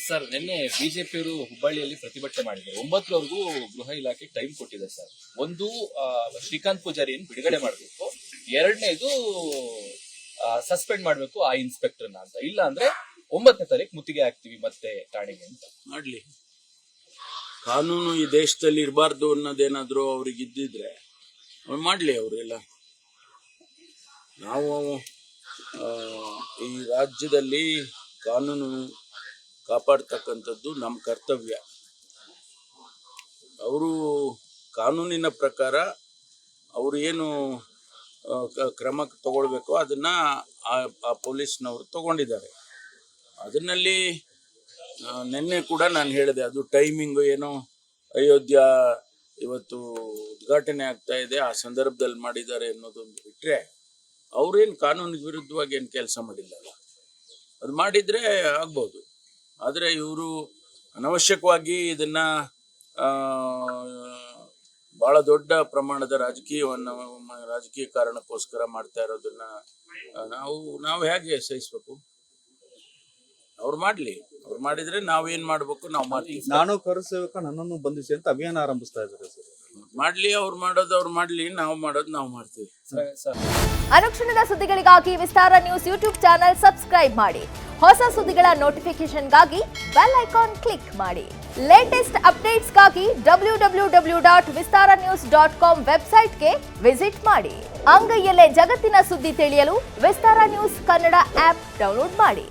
Sir ನಿನ್ನೆ ಬಿಜೆಪಿಯವರು ಹುಬ್ಬಳ್ಳಿಯಲ್ಲಿ ಪ್ರತಿಭಟನೆ ಮಾಡಿದ್ದಾರೆ. 9ರವರೆಗೂ ಗೃಹ ಇಲಾಖೆ ಟೈಮ್ ಕೊಟ್ಟಿದೆ ಸರ್. ಒಂದು ಶ್ರೀಕಾಂತ್ ಪೂಜಾರಿಯನ್ನು ಬಿಡುಗಡೆ ಮಾಡಬೇಕು, ಎರಡನೇದು ಸಸ್ಪೆಂಡ್ ಮಾಡಬೇಕು ಆ ಇನ್ಸ್ಪೆಕ್ಟರ್ನ ಅಂತ. ಇಲ್ಲ ಅಂದ್ರೆ 9ನೇ ತಾರೀಕು ಮುತ್ತಿಗೆ ಹಾಕ್ತಿವಿ ಮತ್ತೆ ಠಾಣೆಗೆ ಅಂತ. ಮಾಡ್ಲಿ, ಕಾನೂನು ಈ ದೇಶದಲ್ಲಿ ಇರಬಾರ್ದು ಅನ್ನೋದೇನಾದ್ರು ಅವ್ರಿಗೆ ಇದ್ದಿದ್ರೆ ಮಾಡ್ಲಿ ಅವರೆಲ್ಲ. ನಾವು ಈ ರಾಜ್ಯದಲ್ಲಿ ಕಾನೂನು ಕಾಪಾಡ್ತಕ್ಕಂಥದ್ದು ನಮ್ಮ ಕರ್ತವ್ಯ. ಅವರು ಕಾನೂನಿನ ಪ್ರಕಾರ ಅವರು ಏನು ಕ್ರಮ ತಗೊಳ್ಬೇಕು ಅದನ್ನ ಆ ಪೊಲೀಸ್ನವರು ತಗೊಂಡಿದ್ದಾರೆ. ಅದರಲ್ಲಿ ನಿನ್ನೆ ಕೂಡ ನಾನು ಹೇಳಿದೆ, ಅದು ಟೈಮಿಂಗು ಏನೋ ಅಯೋಧ್ಯ ಇವತ್ತು ಉದ್ಘಾಟನೆ ಆಗ್ತಾ ಇದೆ ಆ ಸಂದರ್ಭದಲ್ಲಿ ಮಾಡಿದ್ದಾರೆ ಅನ್ನೋದೊಂದು ಬಿಟ್ಟರೆ ಅವ್ರೇನು ಕಾನೂನಿಗೆ ವಿರುದ್ಧವಾಗಿ ಏನು ಕೆಲಸ ಮಾಡಿಲ್ಲಲ್ಲ. ಅದು ಮಾಡಿದರೆ ಆಗ್ಬೋದು. ಆದರೆ ಇವರು ಅನವಶ್ಯಕವಾಗಿ ಇದನ್ನು ಭಾಳ ದೊಡ್ಡ ಪ್ರಮಾಣದ ರಾಜಕೀಯ ಕಾರಣಕ್ಕೋಸ್ಕರ ಮಾಡ್ತಾ ಇರೋದನ್ನ ನಾವು ಹೇಗೆ ಸಹಿಸ್ಬೇಕು? ಅವ್ರು ಮಾಡ್ಲಿ, ಅವ್ರು ಮಾಡಿದ್ರೆ ನಾವೇನ್ ಮಾಡ್ಬೇಕು ನಾವು ಮಾಡ್ತೀವಿ. ನಾನು ಕರೆಸೇವಕ ನನ್ನನ್ನು ಬಂಧಿಸಿ ಅಂತ ಅಭಿಯಾನ ಆರಂಭಿಸ್ತಾ ಇದ್ದಾರೆ ಸರ್. ಮಾಡ್ಲಿ, ಅವ್ರು ಮಾಡೋದು ಅವ್ರು ಮಾಡ್ಲಿ, ನಾವು ಮಾಡೋದು ನಾವು ಮಾಡ್ತೀವಿ. ಅನುಕ್ಷಣದ ಸುದ್ದಿಗಳಿಗಾಗಿ ವಿಸ್ತಾರ ನ್ಯೂಸ್ ಯೂಟ್ಯೂಬ್ ಚಾನೆಲ್ ಸಬ್ಸ್ಕ್ರೈಬ್ ಮಾಡಿ. ಹೊಸ ಸುದ್ದಿಗಳ ನೋಟಿಫಿಕೇಶನ್ಗಾಗಿ ಬೆಲ್ ಐಕಾನ್ ಕ್ಲಿಕ್ ಮಾಡಿ. ಲೇಟೆಸ್ಟ್ ಅಪ್ಡೇಟ್ಸ್ಗಾಗಿ www.vistaranews.com ವೆಬ್ಸೈಟ್ಗೆ ವಿಸಿಟ್ ಮಾಡಿ. ಅಂಗೈಯಲ್ಲೇ ಜಗತ್ತಿನ ಸುದ್ದಿ ತಿಳಿಯಲು ವಿಸ್ತಾರ ನ್ಯೂಸ್ ಕನ್ನಡ ಆಪ್ ಡೌನ್ಲೋಡ್ ಮಾಡಿ.